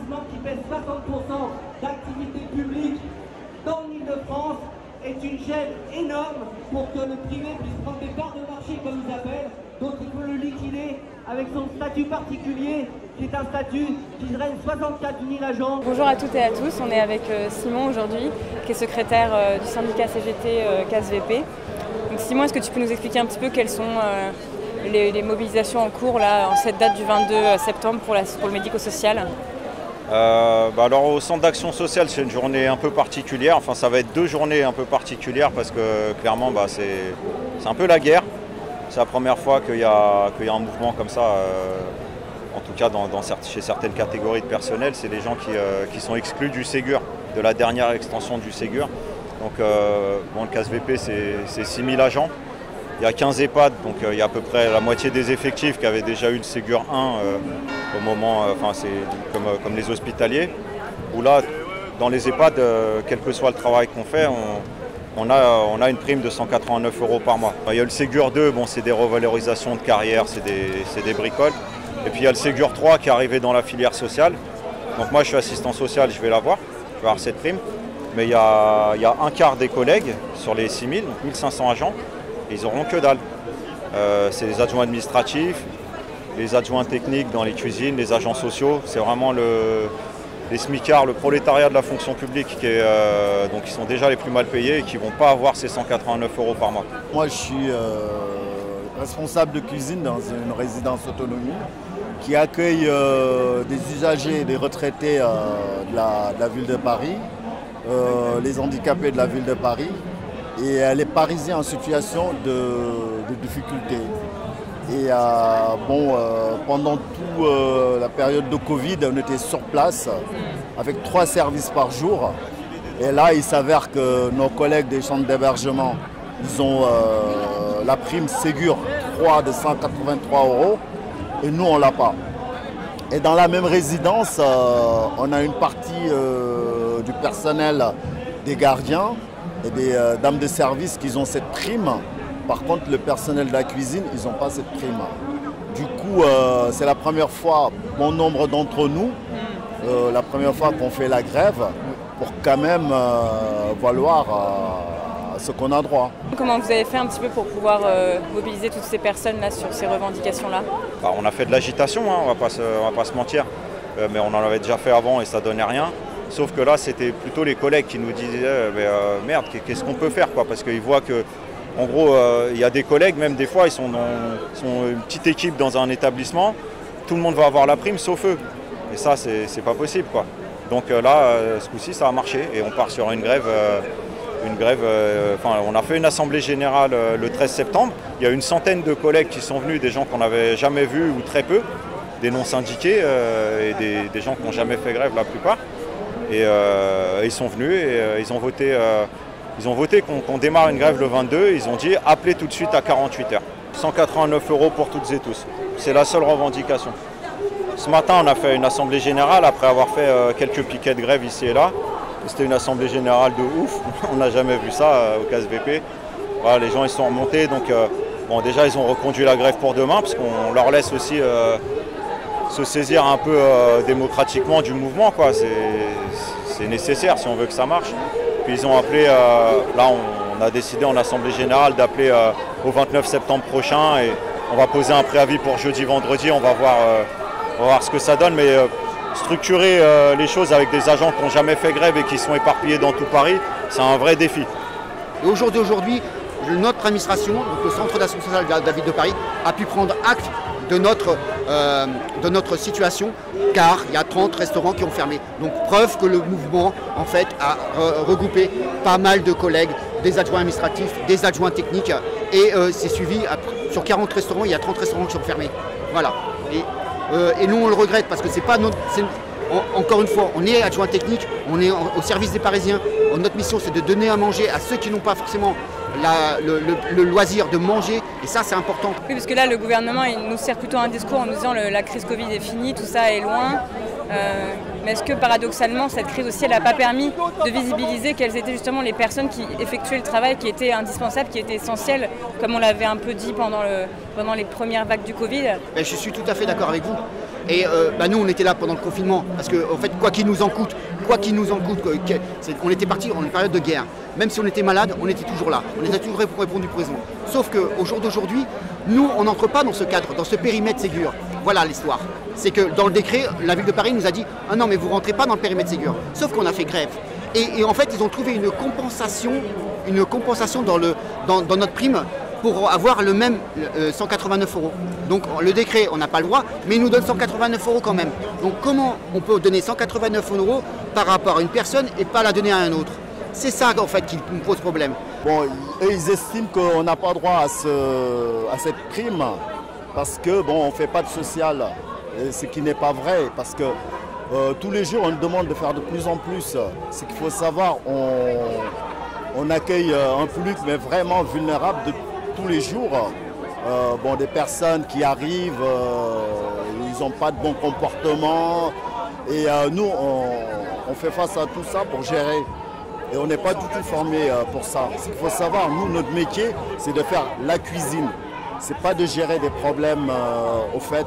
établissement qui pèse 60% d'activité publique dans l'Île-de-France est une gêne énorme pour que le privé puisse prendre des parts de marché comme ils appellent. Donc il faut le liquider avec son statut particulier qui est un statut qui draine 64 000 agents. Bonjour à toutes et à tous, on est avec Simon aujourd'hui qui est secrétaire du syndicat CGT CASVP. Donc Simon, est-ce que tu peux nous expliquer un petit peu quelles sont les mobilisations en cours là, en cette date du 22 septembre pour le médico-social? Alors au centre d'action sociale, c'est une journée un peu particulière, enfin ça va être 2 journées un peu particulières parce que clairement c'est un peu la guerre. C'est la première fois qu'il y a un mouvement comme ça, en tout cas chez certaines catégories de personnel, c'est les gens qui sont exclus du Ségur, de la dernière extension du Ségur. Donc le CASVP c'est 6 000 agents. Il y a 15 EHPAD, donc il y a à peu près la moitié des effectifs qui avaient déjà eu le Ségur 1 au moment, c'est comme les hospitaliers, où là, dans les EHPAD, quel que soit le travail qu'on fait, on a une prime de 189 € par mois. Il y a le Ségur 2, c'est des revalorisations de carrière, c'est des bricoles. Et puis il y a le Ségur 3 qui est arrivé dans la filière sociale. Donc moi je suis assistant social, je vais l'avoir, je vais avoir cette prime. Mais il y a un quart des collègues sur les 6 000, donc 1500 agents. Ils n'auront que dalle. C'est les adjoints administratifs, les adjoints techniques dans les cuisines, les agents sociaux. C'est vraiment les smicards, le prolétariat de la fonction publique donc qui sont déjà les plus mal payés et qui ne vont pas avoir ces 189 € par mois. Moi je suis responsable de cuisine dans une résidence autonomie qui accueille des usagers, des retraités de la ville de Paris, les handicapés de la ville de Paris, et les Parisiens en situation de difficulté. Et pendant toute la période de Covid, on était sur place avec 3 services par jour. Et là, il s'avère que nos collègues des centres d'hébergement, ils ont la prime Ségur 3 de 183 € et nous, on ne l'a pas. Et dans la même résidence, on a une partie du personnel des gardiens et des dames de service qui ont cette prime. Par contre, le personnel de la cuisine, ils n'ont pas cette prime. Du coup, c'est la première fois, bon nombre d'entre nous, la première fois qu'on fait la grève pour quand même valoir ce qu'on a droit. Comment vous avez fait un petit peu pour pouvoir mobiliser toutes ces personnes-là sur ces revendications-là? On a fait de l'agitation, on va pas se mentir, mais on en avait déjà fait avant et ça donnait rien. Sauf que là, c'était plutôt les collègues qui nous disaient merde, qu'est-ce qu'on peut faire, quoi, parce qu'ils voient que, en gros, il y a des collègues, même des fois, ils sont une petite équipe dans un établissement, tout le monde va avoir la prime sauf eux. Et ça, c'est pas possible, quoi. Donc là, ce coup-ci, ça a marché et on part sur une grève. On a fait une assemblée générale le 13 septembre. Il y a une centaine de collègues qui sont venus, des gens qu'on n'avait jamais vus ou très peu, des non-syndiqués et des gens qui n'ont jamais fait grève la plupart. Et ils sont venus et ils ont voté qu'on démarre une grève le 22. Ils ont dit appelez tout de suite à 48 heures. 189 € pour toutes et tous. C'est la seule revendication. Ce matin, on a fait une assemblée générale après avoir fait quelques piquets de grève ici et là. C'était une assemblée générale de ouf. On n'a jamais vu ça au CASVP. Voilà, les gens ils sont remontés. Donc déjà, ils ont reconduit la grève pour demain parce qu'on leur laisse aussi se saisir un peu démocratiquement du mouvement, quoi. C'est nécessaire si on veut que ça marche. Puis ils ont appelé, là on a décidé en assemblée générale d'appeler au 29 septembre prochain et on va poser un préavis pour jeudi, vendredi, on va voir ce que ça donne, mais structurer les choses avec des agents qui n'ont jamais fait grève et qui sont éparpillés dans tout Paris, c'est un vrai défi. Et aujourd'hui, notre administration, donc le centre d'action sociale de la ville de Paris, a pu prendre acte de notre situation, car il y a 30 restaurants qui ont fermé. Donc preuve que le mouvement en fait a regroupé pas mal de collègues, des adjoints administratifs, des adjoints techniques, et c'est suivi sur 40 restaurants, il y a 30 restaurants qui sont fermés. Voilà. Et nous on le regrette parce que c'est pas notre. Encore une fois, on est adjoint technique, on est au service des Parisiens. Notre mission c'est de donner à manger à ceux qui n'ont pas forcément le loisir de manger, et ça c'est important. Oui, parce que là le gouvernement il nous sert plutôt un discours en nous disant la crise Covid est finie, tout ça est loin. Mais est-ce que paradoxalement cette crise aussi elle n'a pas permis de visibiliser quelles étaient justement les personnes qui effectuaient le travail qui était indispensable, qui était essentiel, comme on l'avait un peu dit pendant les premières vagues du Covid? Je suis tout à fait d'accord avec vous. Et nous, on était là pendant le confinement, parce que en fait, quoi qu'il nous en coûte, on était parti en une période de guerre. Même si on était malade, on était toujours là. On était toujours répondu présent. Sauf qu'au jour d'aujourd'hui, nous, on n'entre pas dans ce cadre, dans ce périmètre Ségur. Voilà l'histoire. C'est que dans le décret, la ville de Paris nous a dit « Ah non, mais vous ne rentrez pas dans le périmètre Ségur ». Sauf qu'on a fait grève. Et en fait, ils ont trouvé une compensation dans notre prime pour avoir le même 189 €. Donc le décret, on n'a pas le droit, mais il nous donne 189 € quand même. Donc comment on peut donner 189 € par rapport à une personne et pas la donner à un autre? C'est ça en fait qui me pose problème. Bon, eux, ils estiment qu'on n'a pas droit à cette prime parce que bon, on ne fait pas de social, ce qui n'est pas vrai, parce que tous les jours on nous demande de faire de plus en plus. Ce qu'il faut savoir, on accueille un public mais vraiment vulnérable de tous les jours. Des personnes qui arrivent, ils n'ont pas de bon comportement et nous on fait face à tout ça pour gérer. Et on n'est pas du tout formé pour ça. Ce qu'il faut savoir, nous, notre métier, c'est de faire la cuisine. C'est pas de gérer des problèmes. Au fait,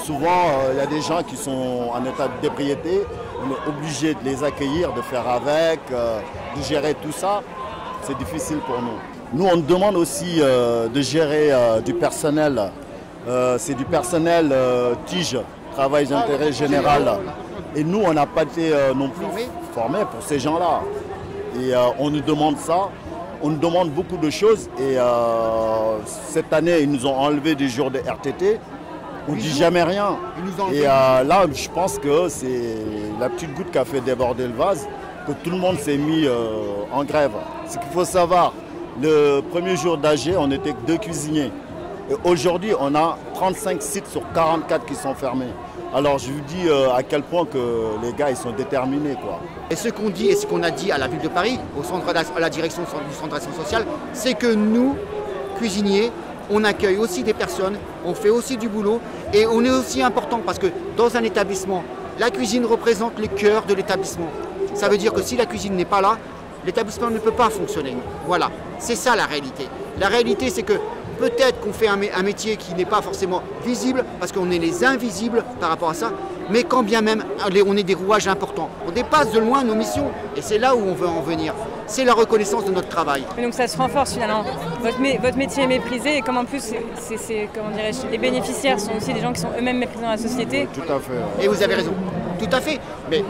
souvent, il y a des gens qui sont en état de d'ébriété. On est obligé de les accueillir, de faire avec, de gérer tout ça. C'est difficile pour nous. Nous, on demande aussi de gérer du personnel. C'est du personnel TIGE, travail d'intérêt général. Et nous, on n'a pas été non plus formés pour ces gens-là. Et on nous demande ça, on nous demande beaucoup de choses. Et cette année, ils nous ont enlevé des jours de RTT. On ne dit jamais rien. Et là, je pense que c'est la petite goutte qui a fait déborder le vase, que tout le monde s'est mis en grève. Ce qu'il faut savoir, le premier jour d'AG, on était 2 cuisiniers. Et aujourd'hui, on a 35 sites sur 44 qui sont fermés. Alors je vous dis à quel point que les gars ils sont déterminés quoi. Et ce qu'on dit et ce qu'on a dit à la ville de Paris, à la direction du centre d'action sociale, c'est que nous, cuisiniers, on accueille aussi des personnes, on fait aussi du boulot et on est aussi important parce que dans un établissement, la cuisine représente le cœur de l'établissement. Ça veut dire que si la cuisine n'est pas là, l'établissement ne peut pas fonctionner. Voilà, c'est ça la réalité. La réalité c'est que peut-être qu'on fait un métier qui n'est pas forcément visible, parce qu'on est les invisibles par rapport à ça, mais quand bien même, on est des rouages importants. On dépasse de loin nos missions, et c'est là où on veut en venir. C'est la reconnaissance de notre travail. Et donc ça se renforce finalement. Votre métier est méprisé, et comme en plus, comment dirais-je, les bénéficiaires sont aussi des gens qui sont eux-mêmes méprisés dans la société. Tout à fait. Ouais. Et vous avez raison. Tout à fait. Mais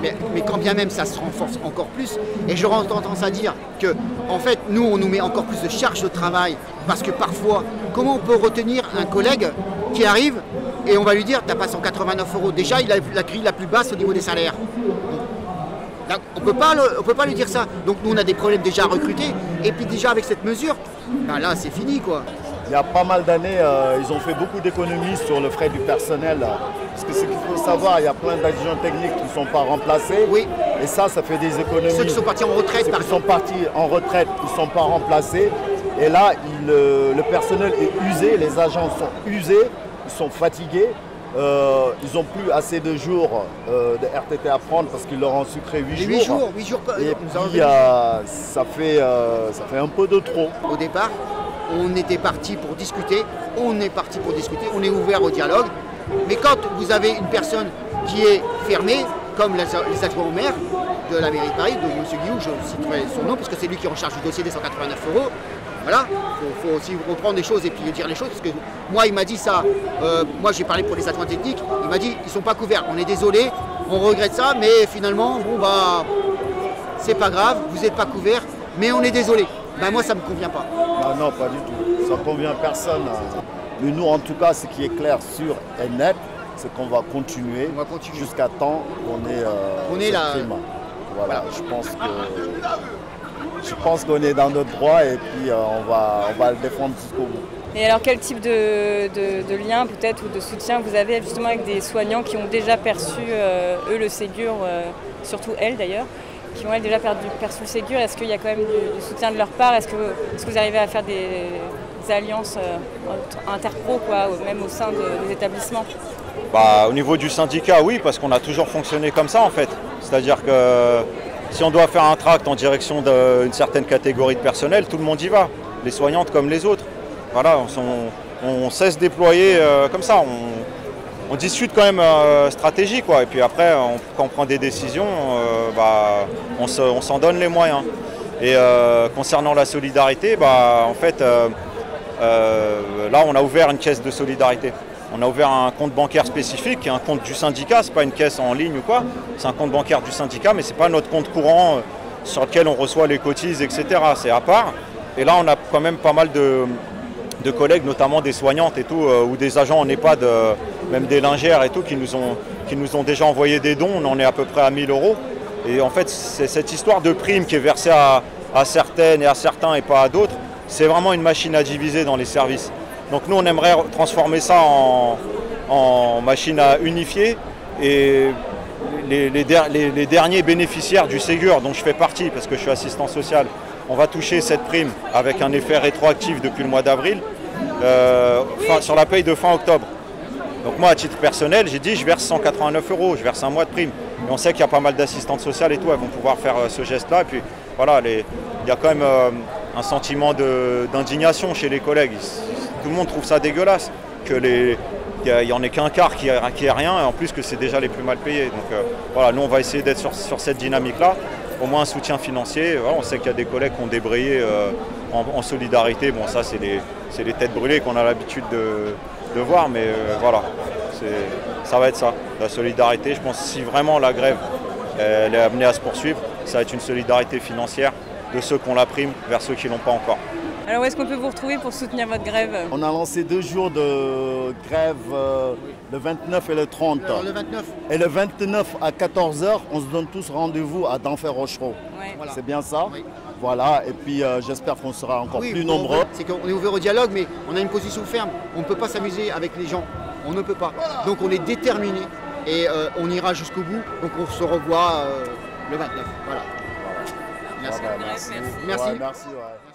quand bien même ça se renforce encore plus, et je tendance à dire que, en fait, nous, on nous met encore plus de charge de travail, parce que parfois, comment on peut retenir un collègue qui arrive et on va lui dire, t'as pas 189 €. Déjà, il a la grille la plus basse au niveau des salaires. Là, on peut pas lui dire ça. Donc nous, on a des problèmes déjà à recruter. Et puis déjà, avec cette mesure, là, c'est fini, quoi. Il y a pas mal d'années, ils ont fait beaucoup d'économies sur le frais du personnel. Parce que ce qu'il faut savoir, il y a plein d'adjoints techniques qui ne sont pas remplacés. Oui. Et ça fait des économies. Ceux qui sont partis en retraite, Ceux qui sont partis en retraite, ils ne sont pas remplacés. Et là, le personnel est usé, les agents sont usés, ils sont fatigués. Ils n'ont plus assez de jours de RTT à prendre parce qu'ils leur ont sucré 8 jours. 8 jours. Et puis, ça fait un peu de trop. Au départ, on était parti pour discuter, on est ouvert au dialogue. Mais quand vous avez une personne qui est fermée, comme les adjoints au maire de la mairie de Paris, de M. Guillaume, je citerai son nom, parce que c'est lui qui est en charge du dossier des 189 €. Voilà, il faut aussi reprendre les choses et puis dire les choses, parce que moi il m'a dit ça, moi j'ai parlé pour les adjoints techniques, il m'a dit ils ne sont pas couverts, on est désolé, on regrette ça, mais finalement, c'est pas grave, vous n'êtes pas couverts, mais on est désolé. Moi ça ne me convient pas. Non, pas du tout, ça ne convient à personne. Mais nous en tout cas, ce qui est clair, sûr et net, c'est qu'on va continuer, jusqu'à temps qu'on ait la prime. Voilà, je pense qu'on est dans notre droit et puis on va le défendre jusqu'au bout. Et alors quel type de lien peut-être ou de soutien vous avez justement avec des soignants qui ont déjà perçu eux le Ségur, surtout elles d'ailleurs, qui ont déjà perçu le Ségur? Est-ce qu'il y a quand même du soutien de leur part? Est-ce que vous arrivez à faire des alliances interpro, quoi, même au sein des établissements? Au niveau du syndicat, oui, parce qu'on a toujours fonctionné comme ça en fait. C'est-à-dire que si on doit faire un tract en direction d'une certaine catégorie de personnel, tout le monde y va, les soignantes comme les autres. Voilà, on sait se déployer comme ça. on discute quand même stratégie, quoi. Et puis après, quand on prend des décisions, on s'en donne les moyens. Et concernant la solidarité, en fait, là, on a ouvert une caisse de solidarité. On a ouvert un compte bancaire spécifique, un compte du syndicat, c'est pas une caisse en ligne ou quoi, c'est un compte bancaire du syndicat, mais c'est pas notre compte courant sur lequel on reçoit les cotises, etc. C'est à part. Et là, on a quand même pas mal de collègues, notamment des soignantes et tout, ou des agents en EHPAD, même des lingères et tout, qui nous ont déjà envoyé des dons. On en est à peu près à 1 000 €. Et en fait, c'est cette histoire de prime qui est versée à certaines et à certains et pas à d'autres. C'est vraiment une machine à diviser dans les services. Donc nous, on aimerait transformer ça en machine à unifier. Et les derniers bénéficiaires du Ségur, dont je fais partie, parce que je suis assistant social, on va toucher cette prime avec un effet rétroactif depuis le mois d'avril, sur la paye de fin octobre. Donc moi, à titre personnel, j'ai dit je verse 189 €, je verse un mois de prime. Et on sait qu'il y a pas mal d'assistantes sociales et tout, elles vont pouvoir faire ce geste-là. Et puis voilà, il y a quand même un sentiment d'indignation chez les collègues. Tout le monde trouve ça dégueulasse, qu'il n'y en ait qu'un quart qui ait rien, et en plus que c'est déjà les plus mal payés. Donc voilà, nous on va essayer d'être sur cette dynamique-là, au moins un soutien financier. Voilà, on sait qu'il y a des collègues qui ont débrayé en solidarité. Bon, ça c'est les têtes brûlées qu'on a l'habitude de voir, mais voilà, ça va être ça, la solidarité. Je pense que si vraiment la grève elle est amenée à se poursuivre, ça va être une solidarité financière de ceux qui ont la prime vers ceux qui ne l'ont pas encore. Alors où est-ce qu'on peut vous retrouver pour soutenir votre grève? On a lancé 2 jours de grève, le 29 et le 30. Alors, le 29. Et le 29 à 14 h, on se donne tous rendez-vous à Denfert-Rochereau. Ouais. Voilà. C'est bien ça? Oui. Voilà, et puis j'espère qu'on sera encore plus nombreux. C'est qu'on est ouvert au dialogue, mais on a une position ferme. On ne peut pas s'amuser avec les gens. On ne peut pas. Donc on est déterminé et on ira jusqu'au bout. Donc on se revoit le 29. Voilà. Merci. Ouais, merci. Merci. Ouais, merci, ouais.